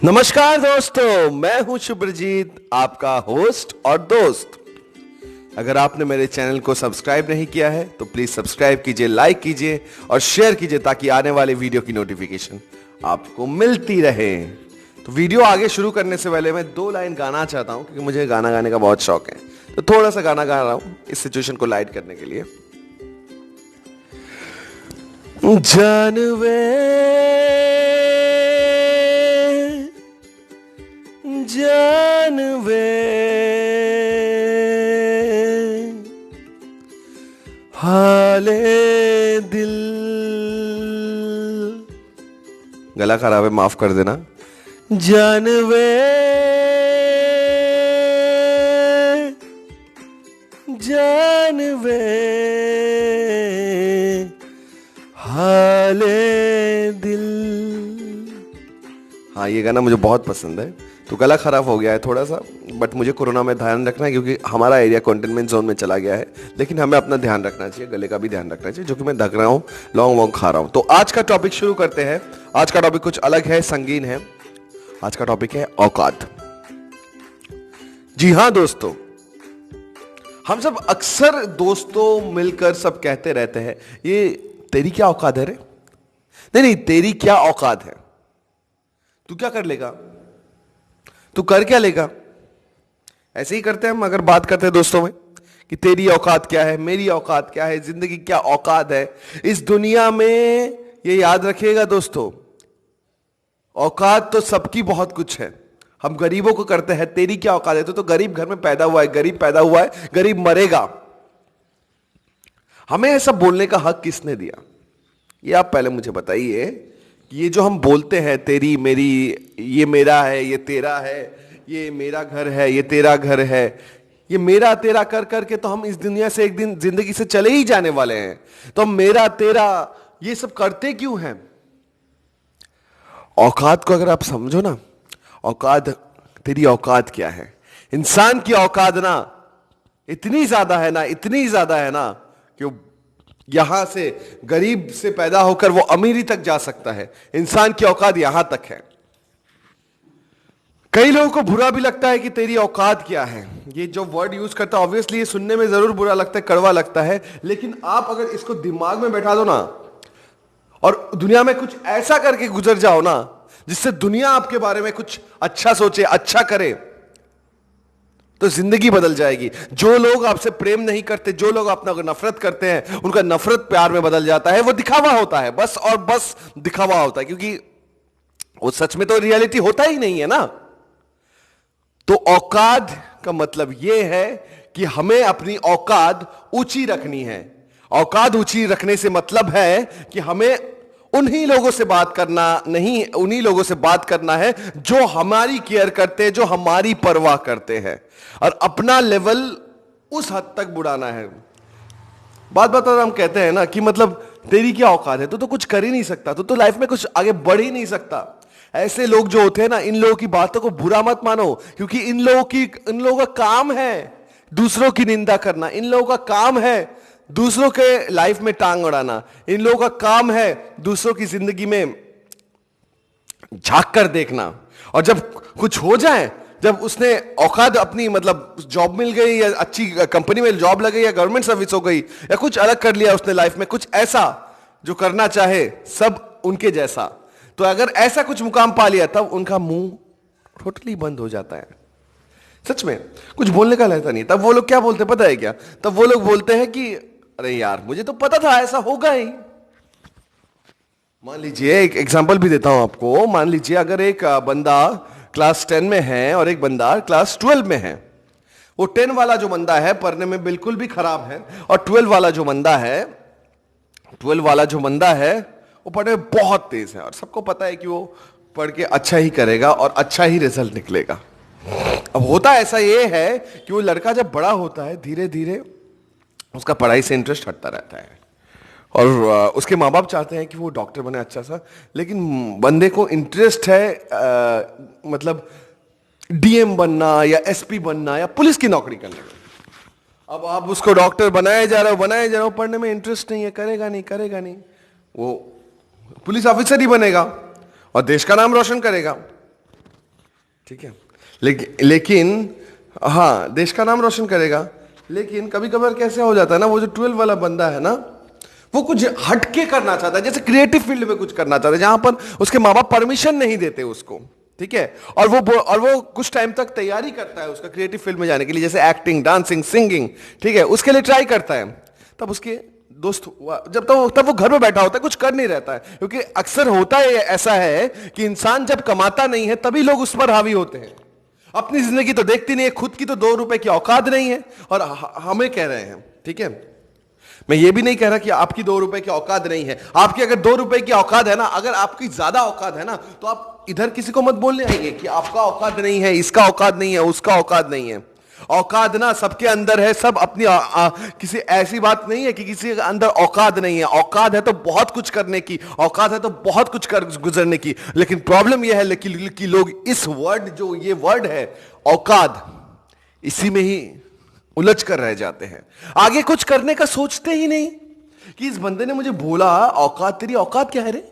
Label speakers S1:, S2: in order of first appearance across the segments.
S1: नमस्कार दोस्तों, मैं हूं शुभ्रजीत, आपका होस्ट और दोस्त। अगर आपने मेरे चैनल को सब्सक्राइब नहीं किया है तो प्लीज सब्सक्राइब कीजिए, लाइक कीजिए और शेयर कीजिए ताकि आने वाले वीडियो की नोटिफिकेशन आपको मिलती रहे। तो वीडियो आगे शुरू करने से पहले मैं 2 लाइन गाना चाहता हूं क्योंकि मुझे गाना गाने का बहुत शौक है। तो थोड़ा सा गाना गा रहा हूं इस सिचुएशन को लाइट करने के लिए। जानवे जानवे हाले दिल। गला खराब है, माफ कर देना। जानवे जानवे हाले दिल। हाँ, ये गाना मुझे बहुत पसंद है। तो गला खराब हो गया है थोड़ा सा, बट मुझे कोरोना में ध्यान रखना है क्योंकि हमारा एरिया कंटेनमेंट जोन में चला गया है। लेकिन हमें अपना ध्यान रखना चाहिए, गले का भी ध्यान रखना चाहिए, जो कि मैं ढक रहा हूँ, लौंग वोंग खा रहा हूँ। तो आज का टॉपिक शुरू करते हैं। आज का टॉपिक कुछ अलग है, संगीन है। आज का टॉपिक है औकात। जी हाँ दोस्तों, हम सब अक्सर दोस्तों मिलकर सब कहते रहते हैं, ये तेरी क्या औकात है रे? नहीं, तेरी क्या औकात है? तू क्या कर लेगा? तू कर क्या लेगा? ऐसे ही करते हैं हम अगर बात करते हैं दोस्तों में कि तेरी औकात क्या है, मेरी औकात क्या है, जिंदगी क्या औकात है इस दुनिया में। ये याद रखिएगा दोस्तों, औकात तो सबकी बहुत कुछ है। हम गरीबों को करते हैं तेरी क्या औकात है, तो गरीब घर में पैदा हुआ है, गरीब पैदा हुआ है, गरीब मरेगा। हमें ऐसा बोलने का हक किसने दिया? ये आप पहले मुझे बताइए कि ये जो हम बोलते हैं तेरी मेरी, ये मेरा है, ये तेरा है, ये मेरा घर है, ये तेरा घर है, ये मेरा तेरा कर करके तो हम इस दुनिया से एक दिन जिंदगी से चले ही जाने वाले हैं। तो हम मेरा तेरा ये सब करते क्यों हैं? औकात को अगर आप समझो ना, औकात, तेरी औकात क्या है? इंसान की औकात ना इतनी ज्यादा है ना, इतनी ज्यादा है ना कि यहां से गरीब से पैदा होकर वो अमीरी तक जा सकता है। इंसान की औकात यहां तक है। कई लोगों को बुरा भी लगता है कि तेरी औकात क्या है। ये जो वर्ड यूज करता है, ऑब्वियसली ये सुनने में जरूर बुरा लगता है, कड़वा लगता है, लेकिन आप अगर इसको दिमाग में बैठा दो ना और दुनिया में कुछ ऐसा करके गुजर जाओ ना जिससे दुनिया आपके बारे में कुछ अच्छा सोचे, अच्छा करे, तो जिंदगी बदल जाएगी। जो लोग आपसे प्रेम नहीं करते, जो लोग अपना नफरत करते हैं, उनका नफरत प्यार में बदल जाता है। वो दिखावा होता है, बस और बस दिखावा होता है, क्योंकि वो सच में तो रियलिटी होता ही नहीं है ना। तो औकात का मतलब यह है कि हमें अपनी औकात ऊंची रखनी है। औकात ऊंची रखने से मतलब है कि हमें उन्हीं लोगों से बात करना नहीं, उन्हीं लोगों से बात करना है जो हमारी केयर करते हैं, जो हमारी परवाह करते हैं, और अपना लेवल उस हद तक बढ़ाना है। बात बात हम कहते हैं ना कि मतलब तेरी क्या औकात है, तो कुछ कर ही नहीं सकता, तो लाइफ में कुछ आगे बढ़ ही नहीं सकता। ऐसे लोग जो होते हैं ना, इन लोगों की बातों को बुरा मत मानो, क्योंकि इन लोगों का काम है दूसरों की निंदा करना। इन लोगों का काम है दूसरों के लाइफ में टांग अड़ाना। इन लोगों का काम है दूसरों की जिंदगी में झांक कर देखना। और जब कुछ हो जाए, जब उसने औकात अपनी, मतलब जॉब मिल गई या अच्छी कंपनी में जॉब लग गई या गवर्नमेंट सर्विस हो गई या कुछ अलग कर लिया उसने लाइफ में, कुछ ऐसा जो करना चाहे सब उनके जैसा, तो अगर ऐसा कुछ मुकाम पा लिया तब उनका मुंह टोटली बंद हो जाता है। सच में कुछ बोलने का रहता नहीं। तब वो लोग क्या बोलते पता है क्या? तब वो लोग बोलते हैं कि अरे यार, मुझे तो पता था ऐसा होगा ही। मान लीजिए, एक एग्जांपल भी देता हूं आपको। मान लीजिए अगर एक बंदा क्लास 10 में है और एक बंदा क्लास 12 में है। वो 10 वाला जो बंदा है पढ़ने में बिल्कुल भी खराब है, और 12 वाला जो बंदा है वो पढ़ने में बहुत तेज है, और सबको पता है कि वो पढ़ के अच्छा ही करेगा और अच्छा ही रिजल्ट निकलेगा। अब होता ऐसा ये है कि वो लड़का जब बड़ा होता है, धीरे धीरे उसका पढ़ाई से इंटरेस्ट हटता रहता है, और उसके माँ बाप चाहते हैं कि वो डॉक्टर बने अच्छा सा, लेकिन बंदे को इंटरेस्ट है मतलब डीएम बनना या एसपी बनना या पुलिस की नौकरी करने में। अब आप उसको डॉक्टर बनाए जा रहे हो, पढ़ने में इंटरेस्ट नहीं है, करेगा नहीं, वो पुलिस ऑफिसर ही बनेगा और देश का नाम रोशन करेगा। ठीक है, लेकिन हाँ, देश का नाम रोशन करेगा। लेकिन कभी कभार कैसे हो जाता है ना, वो जो 12 वाला बंदा है ना, वो कुछ हटके करना चाहता है, जैसे क्रिएटिव फील्ड में कुछ करना चाहता है जहां पर उसके माँ बाप परमिशन नहीं देते उसको, ठीक है, और वो कुछ टाइम तक तैयारी करता है उसका क्रिएटिव फील्ड में जाने के लिए, जैसे एक्टिंग, डांसिंग, सिंगिंग, ठीक है, उसके लिए ट्राई करता है। तब उसके दोस्त, तब वो घर में बैठा होता है, कुछ कर नहीं रहता है, क्योंकि अक्सर होता है ऐसा है कि इंसान जब कमाता नहीं है तभी लोग उस पर हावी होते हैं। अपनी जिंदगी तो देखती नहीं है, खुद की तो 2 रुपए की औकात नहीं है, और हमें कह रहे हैं, ठीक है, मैं ये भी नहीं कह रहा कि आपकी 2 रुपए की औकात नहीं है। आपकी अगर 2 रुपए की औकात है ना, अगर आपकी ज्यादा औकात है ना, तो आप इधर किसी को मत बोलने आएंगे कि आपका औकात नहीं है, इसका औकात नहीं है, उसका औकात नहीं है। औकात ना सबके अंदर है, सब अपनी किसी ऐसी बात नहीं है कि किसी के अंदर औकात नहीं है। औकात है तो बहुत कुछ करने की, औकात है तो बहुत कुछ कर गुजरने की। लेकिन प्रॉब्लम यह है कि लोग इस वर्ड, जो ये वर्ड है औकात, इसी में ही उलझ कर रह जाते हैं, आगे कुछ करने का सोचते ही नहीं। कि इस बंदे ने मुझे बोला औकात, तेरी औकात क्या है रे,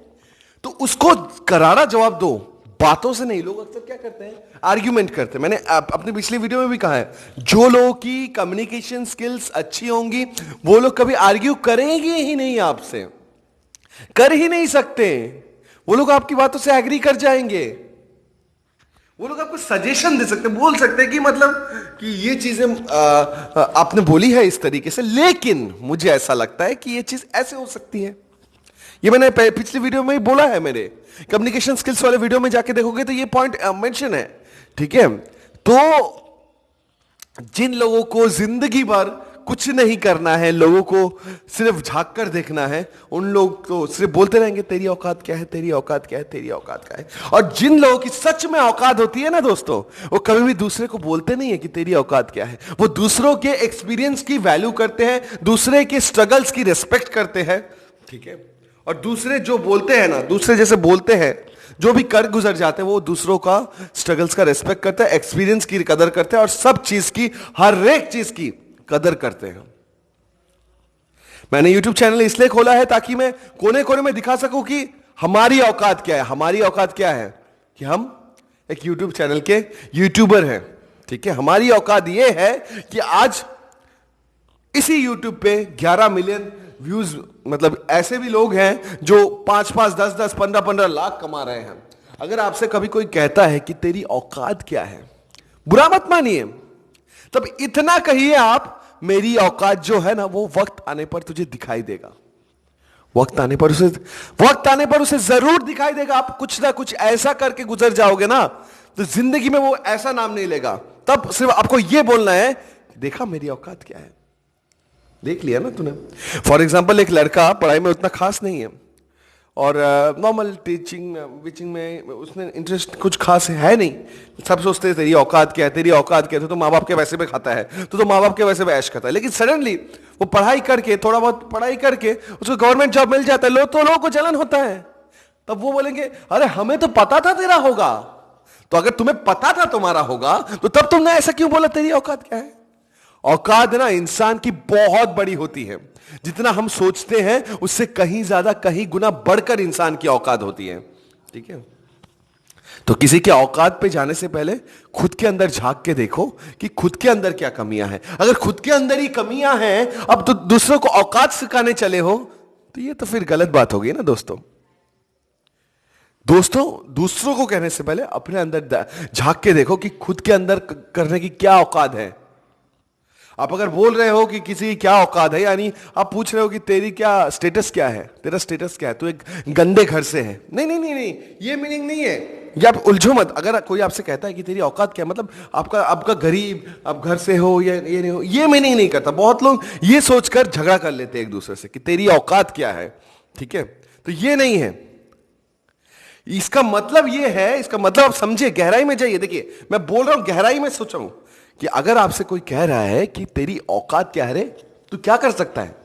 S1: तो उसको करारा जवाब दो, बातों से नहीं। लोग अक्सर क्या करते हैं, आर्ग्यूमेंट करते हैं। मैंने अपनी पिछली वीडियो में भी कहा है, जो लोगों की कम्युनिकेशन स्किल्स अच्छी होंगी वो लोग कभी आर्ग्यू करेंगे ही नहीं, आपसे कर ही नहीं सकते। वो लोग आपकी बातों से एग्री कर जाएंगे, वो लोग आपको सजेशन दे सकते, बोल सकते हैं कि मतलब कि ये चीजें आपने बोली है इस तरीके से, लेकिन मुझे ऐसा लगता है कि ये चीज ऐसे हो सकती है। ये मैंने पिछली वीडियो में ही बोला है, मेरे कम्युनिकेशन स्किल्स वाले वीडियो में जाके देखोगे तो ये पॉइंट मेंशन है, ठीक है। तो जिन लोगों को जिंदगी भर कुछ नहीं करना है, लोगों को सिर्फ झांक कर देखना है, उन लोग तो सिर्फ बोलते रहेंगे तेरी औकात क्या है, तेरी औकात क्या है, तेरी औकात क्या है। और जिन लोगों की सच में औकात होती है ना दोस्तों, वो कभी भी दूसरे को बोलते नहीं है कि तेरी औकात क्या है। वो दूसरों के एक्सपीरियंस की वैल्यू करते हैं, दूसरे के स्ट्रगल्स की रिस्पेक्ट करते हैं, ठीक है। और दूसरे जो बोलते हैं ना, दूसरे जैसे बोलते हैं, जो भी कर गुजर जाते हैं, वो दूसरों का स्ट्रगल्स का रिस्पेक्ट करते हैं, एक्सपीरियंस की कदर करते हैं, और सब चीज की, हर एक चीज की कदर करते हैं। मैंने YouTube चैनल इसलिए खोला है ताकि मैं कोने कोने में दिखा सकूं कि हमारी औकात क्या है। हमारी औकात क्या है कि हम एक YouTube चैनल के यूट्यूबर हैं, ठीक है। हमारी औकात यह है कि आज इसी YouTube पे 11 मिलियन व्यूज, मतलब ऐसे भी लोग हैं जो 5-5, 10-10, 15-15 लाख कमा रहे हैं। अगर आपसे कभी कोई कहता है कि तेरी औकात क्या है, बुरा मत मानिए, तब इतना कहिए आप, मेरी औकात जो है ना, वो वक्त आने पर तुझे दिखाई देगा। वक्त आने पर उसे जरूर दिखाई देगा। आप कुछ ना कुछ ऐसा करके गुजर जाओगे ना, तो जिंदगी में वो ऐसा नाम नहीं लेगा। तब सिर्फ आपको यह बोलना है, देखा मेरी औकात क्या है, देख लिया ना तूने। फॉर एग्जाम्पल, एक लड़का पढ़ाई में उतना खास नहीं है, और नॉर्मल टीचिंग विचिंग में उसने इंटरेस्ट कुछ खास है नहीं। सब सोचते हैं तेरी औकात क्या है, तेरी औकात क्या है, तो माँ बाप के पैसे पे खाता है, तो माँ बाप के पैसे पे ऐश करता है। लेकिन सडनली वो पढ़ाई करके, थोड़ा बहुत पढ़ाई करके उसको गवर्नमेंट जॉब मिल जाता है, तो लोगों को जलन होता है। तब वो बोलेंगे, अरे हमें तो पता था तेरा होगा। तो अगर तुम्हें पता था तुम्हारा होगा, तो तब तुमने ऐसा क्यों बोला तेरी औकात क्या है। औकात ना इंसान की बहुत बड़ी होती है। जितना हम सोचते हैं उससे कहीं ज्यादा, कहीं गुना बढ़कर इंसान की औकात होती है, ठीक है। तो किसी के औकात पे जाने से पहले खुद के अंदर झांक के देखो कि खुद के अंदर क्या कमियां हैं। अगर खुद के अंदर ही कमियां हैं, अब तो दूसरों को औकात सिखाने चले हो, तो ये तो फिर गलत बात होगी ना दोस्तों। दूसरों को कहने से पहले अपने अंदर झांक के देखो कि खुद के अंदर करने की क्या औकात है। आप अगर बोल रहे हो कि किसी की क्या औकात है, यानी आप पूछ रहे हो कि तेरी क्या स्टेटस क्या है, तेरा स्टेटस क्या है, तू एक गंदे घर से है। नहीं नहीं नहीं नहीं, ये मीनिंग नहीं है। ये आप उलझो मत। अगर कोई आपसे कहता है कि तेरी औकात क्या है, मतलब आपका गरीब, आप घर से हो या ये नहीं हो, ये मीनिंग नहीं करता। बहुत लोग ये सोचकर झगड़ा कर लेते हैं एक दूसरे से कि तेरी औकात क्या है, ठीक है। तो ये नहीं है। इसका मतलब ये है, इसका मतलब आप समझे, गहराई में जाइए। देखिए मैं बोल रहा हूं, गहराई में सोचा हूं कि अगर आपसे कोई कह रहा है कि तेरी औकात क्या है रे, तो क्या कर सकता है,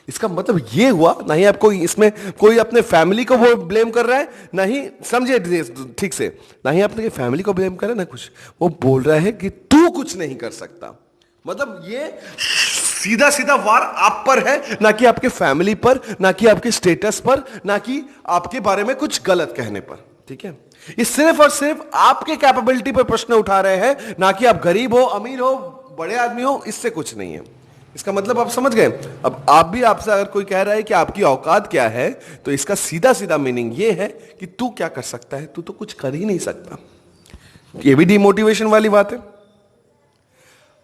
S1: इसका मतलब ये हुआ ना ही आपको इसमें कोई अपने फैमिली को वो ब्लेम कर रहा है, ना ही, समझे ठीक से, ना ही अपने फैमिली को ब्लेम कर रहा है ना कुछ, वो बोल रहा है कि तू कुछ नहीं कर सकता। मतलब ये सीधा सीधा वार आप पर है, ना कि आपके फैमिली पर, ना कि आपके स्टेटस पर, ना कि आपके बारे में कुछ गलत कहने पर, ठीक है, ये सिर्फ और सिर्फ आपके कैपेबिलिटी पर प्रश्न उठा रहे हैं, ना कि आप गरीब हो, अमीर हो, बड़े आदमी हो, इससे कुछ नहीं है। इसका मतलब आप समझ गए। अब आप भी, आपसे अगर कोई कह रहा है कि आपकी औकात क्या है, तो इसका सीधा सीधा मीनिंग ये है कि तू क्या कर सकता है, तू तो कुछ कर ही नहीं सकता। ये भी डिमोटिवेशन वाली बात है।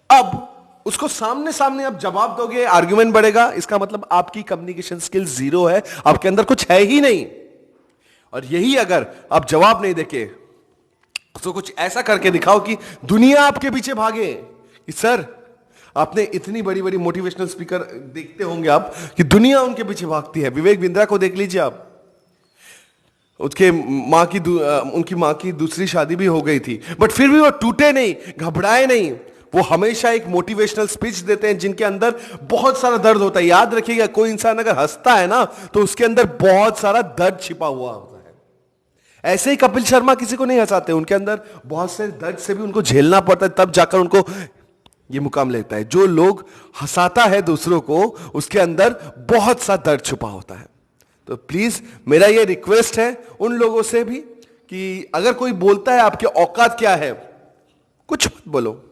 S1: अब उसको सामने सामने आप जवाब दोगे, आर्ग्यूमेंट बढ़ेगा, इसका मतलब आपकी कम्युनिकेशन स्किल जीरो है, आपके अंदर कुछ है ही नहीं। और यही अगर आप जवाब नहीं देके तो कुछ ऐसा करके दिखाओ कि दुनिया आपके पीछे भागे कि सर, आपने इतनी बड़ी बड़ी मोटिवेशनल स्पीकर देखते होंगे आप कि दुनिया उनके पीछे भागती है। विवेक बिंद्रा को देख लीजिए आप, उसके उनकी मां की दूसरी शादी भी हो गई थी, बट फिर भी वो टूटे नहीं, घबराए नहीं। वो हमेशा एक मोटिवेशनल स्पीच देते हैं जिनके अंदर बहुत सारा दर्द होता है। याद रखिएगा, कोई इंसान अगर हंसता है ना, तो उसके अंदर बहुत सारा दर्द छिपा हुआ होता है। ऐसे ही कपिल शर्मा किसी को नहीं हंसाते, उनके अंदर बहुत से दर्द से भी उनको झेलना पड़ता है, तब जाकर उनको ये मुकाम लेता है। जो लोग हंसाता है दूसरों को, उसके अंदर बहुत सा दर्द छुपा होता है। तो प्लीज मेरा ये रिक्वेस्ट है उन लोगों से भी कि अगर कोई बोलता है आपकी औकात क्या है, कुछ मत बोलो,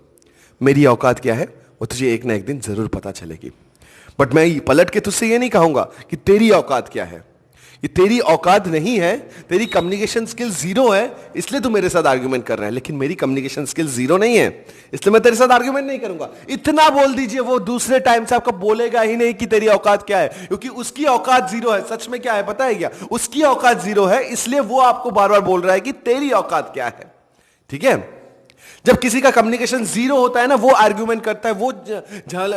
S1: मेरी औकात क्या है वो तुझे एक ना एक दिन जरूर पता चलेगी। बट मैं पलट के तुझसे ये नहीं कहूंगा कि तेरी औकात क्या है। ये तेरी औकात नहीं है, तेरी कम्युनिकेशन स्किल जीरो है, इसलिए तू मेरे साथ आर्ग्यूमेंट कर रहा है। लेकिन मेरी कम्युनिकेशन स्किल जीरो नहीं है, इसलिए मैं तेरे साथ आर्ग्यूमेंट नहीं करूंगा। इतना बोल दीजिए, वो दूसरे टाइम से आपको बोलेगा ही नहीं कि तेरी औकात क्या है, क्योंकि उसकी औकात जीरो है। सच में क्या है पता है क्या? उसकी औकात जीरो है, इसलिए वो आपको बार बार बोल रहा है कि तेरी औकात क्या है। ठीक है, जब किसी का कम्युनिकेशन जीरो होता है ना, वो आर्ग्यूमेंट करता है, वो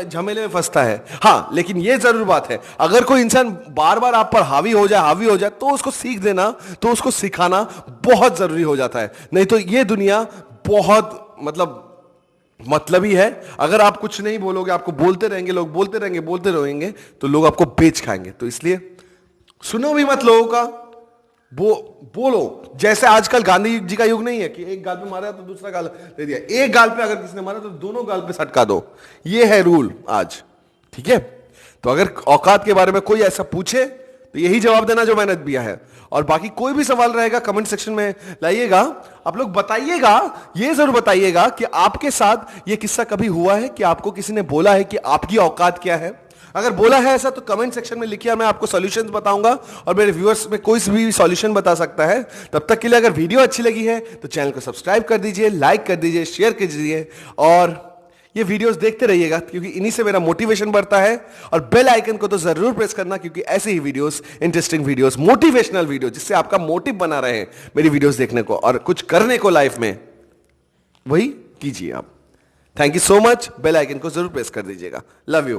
S1: झमेले में फंसता है। हाँ, लेकिन ये जरूर बात है, अगर कोई इंसान बार बार आप पर हावी हो जाए तो उसको सीख देना, तो उसको सिखाना बहुत जरूरी हो जाता है। नहीं तो ये दुनिया बहुत मतलबी है। अगर आप कुछ नहीं बोलोगे, आपको बोलते रहेंगे, लोग बोलते रहेंगे, तो लोग आपको बेच खाएंगे। तो इसलिए सुनो भी मत लोगों का, बोलो। जैसे आजकल गांधी जी का युग नहीं है कि एक गाल पे मारा तो दूसरा गाल दे दिया, एक गाल पे अगर किसी ने मारा तो दोनों गाल पे सटका दो, ये है रूल आज। ठीक है, तो अगर औकात के बारे में कोई ऐसा पूछे तो यही जवाब देना जो मैंने दिया है। और बाकी कोई भी सवाल रहेगा कमेंट सेक्शन में लाइएगा, आप लोग बताइएगा, ये जरूर बताइएगा कि आपके साथ ये किस्सा कभी हुआ है कि आपको किसी ने बोला है कि आपकी औकात क्या है। अगर बोला है ऐसा तो कमेंट सेक्शन में लिखिए, मैं आपको सॉल्यूशंस बताऊंगा, और मेरे व्यूअर्स में कोई भी सॉल्यूशन बता सकता है। तब तक के लिए अगर वीडियो अच्छी लगी है तो चैनल को सब्सक्राइब कर दीजिए, लाइक कर दीजिए, शेयर कर दीजिए, और ये वीडियोस देखते रहिएगा, क्योंकि इन्हीं से मेरा मोटिवेशन बढ़ता है। और बेल आइकन को तो जरूर प्रेस करना, क्योंकि ऐसे ही videos, interesting videos, motivational video, जिससे आपका मोटिव बना रहे मेरी वीडियोस देखने को और कुछ करने को लाइफ में, वही कीजिए आप। Thank you so much. Bell icon को जरूर प्रेस कर दीजिएगा। Love you.